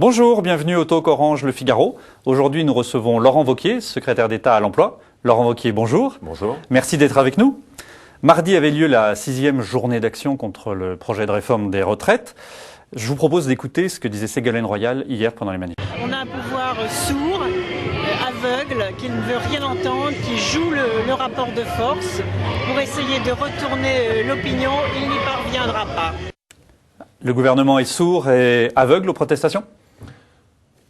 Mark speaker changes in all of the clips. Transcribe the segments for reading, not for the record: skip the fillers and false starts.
Speaker 1: Bonjour, bienvenue au Talk Orange Le Figaro. Aujourd'hui, nous recevons Laurent Wauquiez, secrétaire d'État à l'Emploi. Laurent Wauquiez, bonjour.
Speaker 2: Bonjour.
Speaker 1: Merci d'être avec nous. Mardi avait lieu la 6e journée d'action contre le projet de réforme des retraites. Je vous propose d'écouter ce que disait Ségolène Royal hier pendant les manifs.
Speaker 3: On a un pouvoir sourd, aveugle, qui ne veut rien entendre, qui joue le rapport de force pour essayer de retourner l'opinion. Il n'y parviendra pas.
Speaker 1: Le gouvernement est sourd et aveugle aux protestations ?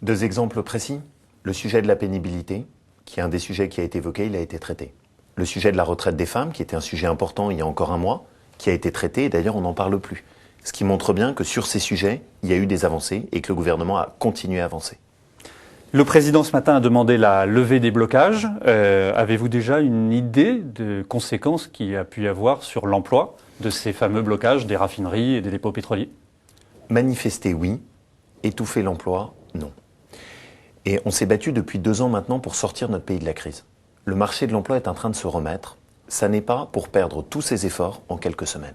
Speaker 2: Deux exemples précis. Le sujet de la pénibilité, qui est un des sujets qui a été évoqué, il a été traité. Le sujet de la retraite des femmes, qui était un sujet important il y a encore un mois, qui a été traité et d'ailleurs on n'en parle plus. Ce qui montre bien que sur ces sujets, il y a eu des avancées et que le gouvernement a continué à avancer.
Speaker 1: Le président ce matin a demandé la levée des blocages. Avez-vous déjà une idée de conséquences qu'il y a pu y avoir sur l'emploi de ces fameux blocages des raffineries et des dépôts pétroliers ?
Speaker 2: Manifester, oui. Étouffer l'emploi, non. Et on s'est battu depuis 2 ans maintenant pour sortir notre pays de la crise. Le marché de l'emploi est en train de se remettre. Ça n'est pas pour perdre tous ses efforts en quelques semaines.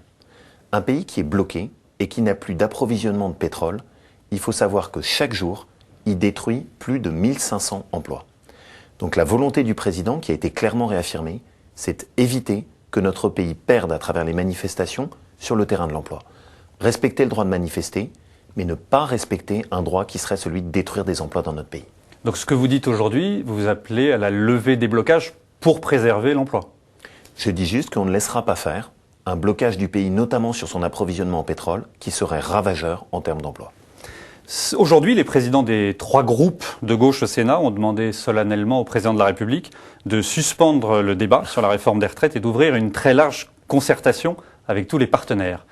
Speaker 2: Un pays qui est bloqué et qui n'a plus d'approvisionnement de pétrole, il faut savoir que chaque jour, il détruit plus de 1500 emplois. Donc la volonté du président, qui a été clairement réaffirmée, c'est éviter que notre pays perde à travers les manifestations sur le terrain de l'emploi. Respecter le droit de manifester, mais ne pas respecter un droit qui serait celui de détruire des emplois dans notre pays.
Speaker 1: Donc ce que vous dites aujourd'hui, vous appelez à la levée des blocages pour préserver l'emploi.
Speaker 2: Je dis juste qu'on ne laissera pas faire un blocage du pays, notamment sur son approvisionnement en pétrole, qui serait ravageur en termes d'emploi.
Speaker 1: Aujourd'hui, les présidents des 3 groupes de gauche au Sénat ont demandé solennellement au président de la République de suspendre le débat sur la réforme des retraites et d'ouvrir une très large concertation avec tous les partenaires.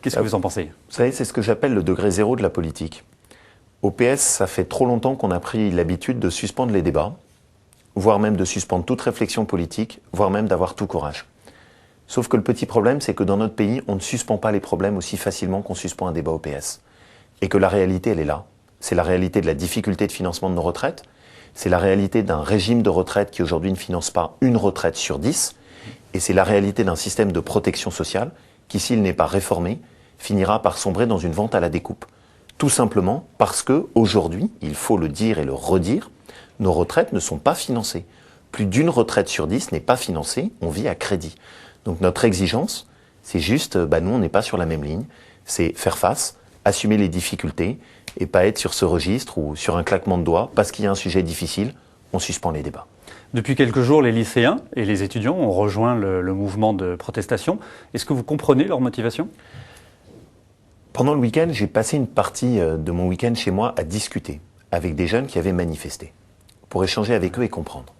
Speaker 1: Qu'est-ce que vous en pensez ?
Speaker 2: Vous savez, c'est ce que j'appelle le degré zéro de la politique. Au PS, ça fait trop longtemps qu'on a pris l'habitude de suspendre les débats, voire même de suspendre toute réflexion politique, voire même d'avoir tout courage. Sauf que le petit problème, c'est que dans notre pays, on ne suspend pas les problèmes aussi facilement qu'on suspend un débat au PS. Et que la réalité, elle est là. C'est la réalité de la difficulté de financement de nos retraites. C'est la réalité d'un régime de retraite qui aujourd'hui ne finance pas une retraite sur 10. Et c'est la réalité d'un système de protection sociale qui, s'il n'est pas réformé, finira par sombrer dans une vente à la découpe. Tout simplement parce que aujourd'hui, il faut le dire et le redire, nos retraites ne sont pas financées. Plus d'une retraite sur 10 n'est pas financée, on vit à crédit. Donc notre exigence, c'est juste, nous on n'est pas sur la même ligne, c'est faire face, assumer les difficultés et pas être sur ce registre ou sur un claquement de doigts, parce qu'il y a un sujet difficile, on suspend les débats.
Speaker 1: Depuis quelques jours, les lycéens et les étudiants ont rejoint le mouvement de protestation. Est-ce que vous comprenez leur motivation ?
Speaker 2: Pendant le week-end, j'ai passé une partie de mon week-end chez moi à discuter avec des jeunes qui avaient manifesté, pour échanger avec eux et comprendre.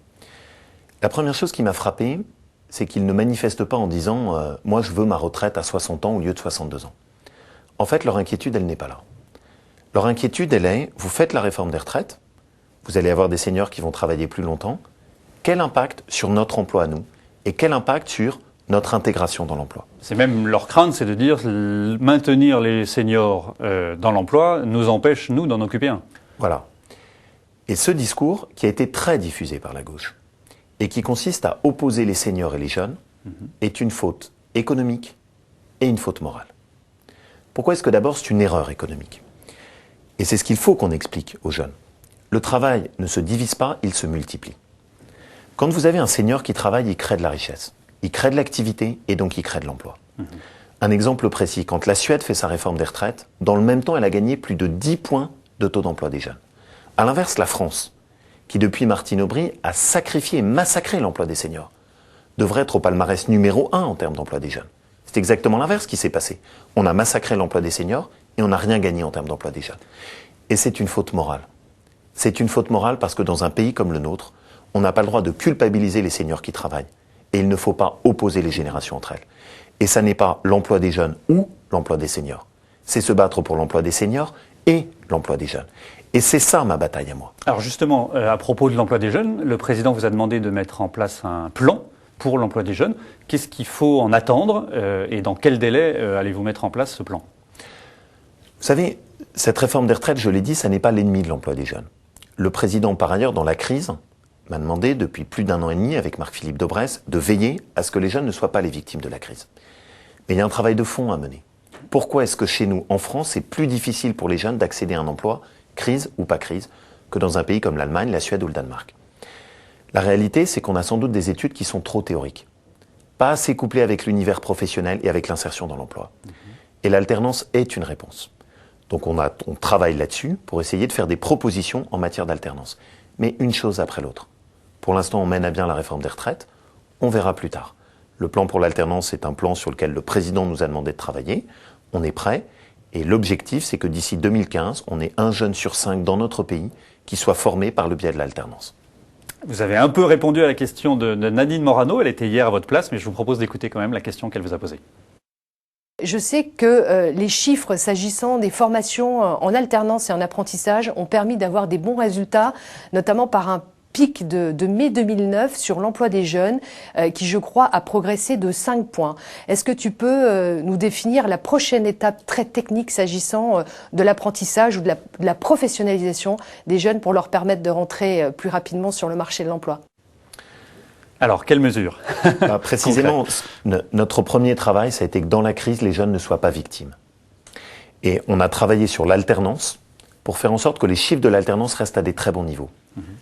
Speaker 2: La première chose qui m'a frappé, c'est qu'ils ne manifestent pas en disant « moi je veux ma retraite à 60 ans au lieu de 62 ans ». En fait, leur inquiétude, elle n'est pas là. Leur inquiétude, elle est, vous faites la réforme des retraites, vous allez avoir des seniors qui vont travailler plus longtemps, quel impact sur notre emploi à nous et quel impact sur notre intégration dans l'emploi?
Speaker 1: C'est même leur crainte, c'est de dire maintenir les seniors dans l'emploi nous empêche, nous, d'en occuper un.
Speaker 2: Voilà. Et ce discours, qui a été très diffusé par la gauche, et qui consiste à opposer les seniors et les jeunes, est une faute économique et une faute morale. Pourquoi est-ce que d'abord c'est une erreur économique? Et c'est ce qu'il faut qu'on explique aux jeunes. Le travail ne se divise pas, il se multiplie. Quand vous avez un senior qui travaille, il crée de la richesse. Il crée de l'activité et donc il crée de l'emploi. Un exemple précis, quand la Suède fait sa réforme des retraites, dans le même temps, elle a gagné plus de 10 points de taux d'emploi des jeunes. À l'inverse, la France, qui depuis Martine Aubry a sacrifié et massacré l'emploi des seniors, devrait être au palmarès numéro 1 en termes d'emploi des jeunes. C'est exactement l'inverse qui s'est passé. On a massacré l'emploi des seniors et on n'a rien gagné en termes d'emploi des jeunes. Et c'est une faute morale. C'est une faute morale parce que dans un pays comme le nôtre, on n'a pas le droit de culpabiliser les seniors qui travaillent. Et il ne faut pas opposer les générations entre elles. Et ça n'est pas l'emploi des jeunes ou l'emploi des seniors. C'est se battre pour l'emploi des seniors et l'emploi des jeunes. Et c'est ça ma bataille à moi.
Speaker 1: Alors justement, à propos de l'emploi des jeunes, le président vous a demandé de mettre en place un plan pour l'emploi des jeunes. Qu'est-ce qu'il faut en attendre et dans quel délai allez-vous mettre en place ce plan?
Speaker 2: Vous savez, cette réforme des retraites, je l'ai dit, ça n'est pas l'ennemi de l'emploi des jeunes. Le président, par ailleurs, dans la crise, m'a demandé depuis plus d'1 an et demi, avec Marc-Philippe Daubresse, de veiller à ce que les jeunes ne soient pas les victimes de la crise. Mais il y a un travail de fond à mener. Pourquoi est-ce que chez nous, en France, c'est plus difficile pour les jeunes d'accéder à un emploi crise ou pas crise, que dans un pays comme l'Allemagne, la Suède ou le Danemark. La réalité, c'est qu'on a sans doute des études qui sont trop théoriques, pas assez couplées avec l'univers professionnel et avec l'insertion dans l'emploi. Et l'alternance est une réponse. Donc on travaille là-dessus pour essayer de faire des propositions en matière d'alternance. Mais une chose après l'autre. Pour l'instant, on mène à bien la réforme des retraites. On verra plus tard. Le plan pour l'alternance est un plan sur lequel le président nous a demandé de travailler. On est prêt. Et l'objectif, c'est que d'ici 2015, on ait 1 jeune sur 5 dans notre pays qui soit formé par le biais de l'alternance.
Speaker 1: Vous avez un peu répondu à la question de Nadine Morano. Elle était hier à votre place, mais je vous propose d'écouter quand même la question qu'elle vous a posée.
Speaker 4: Je sais que les chiffres s'agissant des formations en alternance et en apprentissage ont permis d'avoir des bons résultats, notamment par un pic de mai 2009 sur l'emploi des jeunes qui, je crois, a progressé de 5 points. Est-ce que tu peux nous définir la prochaine étape très technique s'agissant de l'apprentissage ou de la professionnalisation des jeunes pour leur permettre de rentrer plus rapidement sur le marché de l'emploi ?
Speaker 1: Alors, quelles mesures?
Speaker 2: Précisément, notre premier travail, ça a été que dans la crise, les jeunes ne soient pas victimes. Et on a travaillé sur l'alternance pour faire en sorte que les chiffres de l'alternance restent à des très bons niveaux.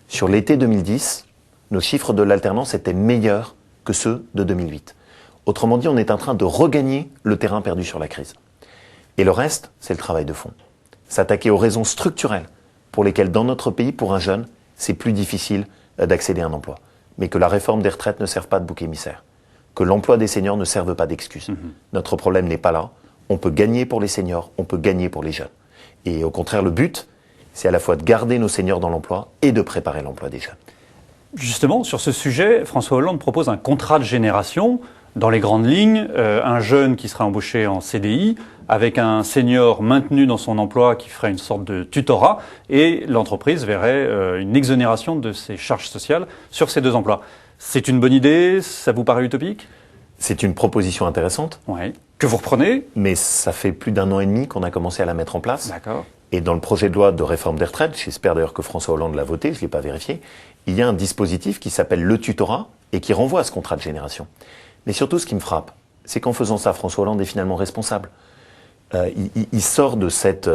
Speaker 2: Sur l'été 2010, nos chiffres de l'alternance étaient meilleurs que ceux de 2008. Autrement dit, on est en train de regagner le terrain perdu sur la crise. Et le reste, c'est le travail de fond. S'attaquer aux raisons structurelles pour lesquelles, dans notre pays, pour un jeune, c'est plus difficile d'accéder à un emploi. Mais que la réforme des retraites ne serve pas de bouc émissaire. Que l'emploi des seniors ne serve pas d'excuse. Notre problème n'est pas là. On peut gagner pour les seniors, on peut gagner pour les jeunes. Et au contraire, le but, c'est à la fois de garder nos seniors dans l'emploi et de préparer l'emploi des jeunes.
Speaker 1: Justement, sur ce sujet, François Hollande propose un contrat de génération. Dans les grandes lignes, un jeune qui sera embauché en CDI, avec un senior maintenu dans son emploi qui ferait une sorte de tutorat, et l'entreprise verrait une exonération de ses charges sociales sur ces 2 emplois. C'est une bonne idée? Ça vous paraît utopique?
Speaker 2: C'est une proposition intéressante.
Speaker 1: Oui. Que vous reprenez?
Speaker 2: Mais ça fait plus d'1 an et demi qu'on a commencé à la mettre en place.
Speaker 1: D'accord.
Speaker 2: Et dans le projet de loi de réforme des retraites, j'espère d'ailleurs que François Hollande l'a voté, je ne l'ai pas vérifié, il y a un dispositif qui s'appelle le tutorat et qui renvoie à ce contrat de génération. Mais surtout, ce qui me frappe, c'est qu'en faisant ça, François Hollande est finalement responsable. Il sort de cette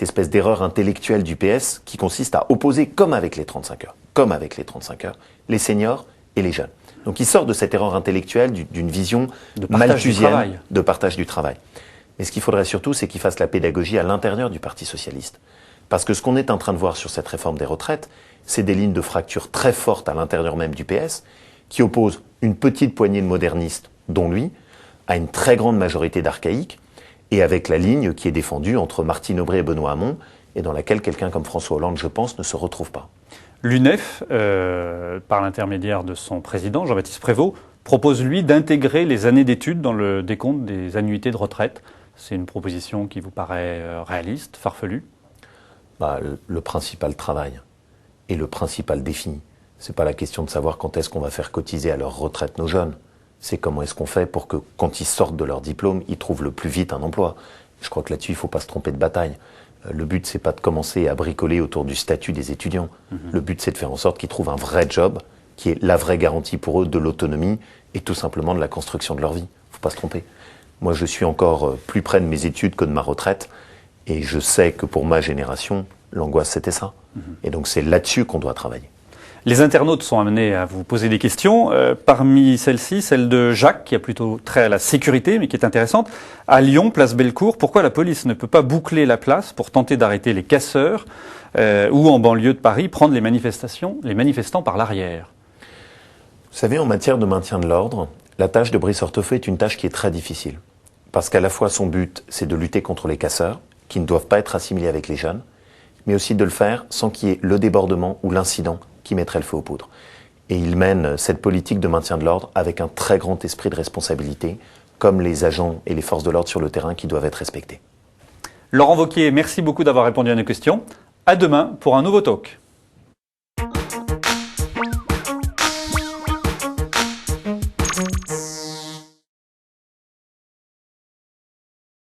Speaker 2: espèce d'erreur intellectuelle du PS qui consiste à opposer, comme avec les 35 heures, les seniors et les jeunes. Donc il sort de cette erreur intellectuelle d'une vision malthusienne de partage du travail. Mais ce qu'il faudrait surtout, c'est qu'il fasse la pédagogie à l'intérieur du Parti socialiste. Parce que ce qu'on est en train de voir sur cette réforme des retraites, c'est des lignes de fracture très fortes à l'intérieur même du PS, qui opposent une petite poignée de modernistes, dont lui, à une très grande majorité d'archaïques, et avec la ligne qui est défendue entre Martine Aubry et Benoît Hamon, et dans laquelle quelqu'un comme François Hollande, je pense, ne se retrouve pas.
Speaker 1: L'UNEF, par l'intermédiaire de son président, Jean-Baptiste Prévost, propose, lui, d'intégrer les années d'études dans le décompte des annuités de retraite. C'est une proposition qui vous paraît réaliste, farfelue?
Speaker 2: Le principal travail et le principal défi, c'est pas la question de savoir quand est-ce qu'on va faire cotiser à leur retraite nos jeunes. C'est comment est-ce qu'on fait pour que, quand ils sortent de leur diplôme, ils trouvent le plus vite un emploi. Je crois que là-dessus, il ne faut pas se tromper de bataille. Le but, c'est pas de commencer à bricoler autour du statut des étudiants. Le but, c'est de faire en sorte qu'ils trouvent un vrai job, qui est la vraie garantie pour eux de l'autonomie et tout simplement de la construction de leur vie. Il ne faut pas se tromper. Moi, je suis encore plus près de mes études que de ma retraite. Et je sais que pour ma génération, l'angoisse, c'était ça. Et donc, c'est là-dessus qu'on doit travailler.
Speaker 1: Les internautes sont amenés à vous poser des questions. Parmi celles-ci, celle de Jacques, qui a plutôt trait à la sécurité, mais qui est intéressante. À Lyon, place Bellecour, pourquoi la police ne peut pas boucler la place pour tenter d'arrêter les casseurs ou en banlieue de Paris, prendre les manifestants par l'arrière?
Speaker 2: Vous savez, en matière de maintien de l'ordre, la tâche de Brice Hortefeux est une tâche qui est très difficile. Parce qu'à la fois, son but, c'est de lutter contre les casseurs, qui ne doivent pas être assimilés avec les jeunes, mais aussi de le faire sans qu'il y ait le débordement ou l'incident qui mettrait le feu aux poudres. Et il mène cette politique de maintien de l'ordre avec un très grand esprit de responsabilité, comme les agents et les forces de l'ordre sur le terrain qui doivent être respectés.
Speaker 1: Laurent Wauquiez, merci beaucoup d'avoir répondu à nos questions. À demain pour un nouveau talk.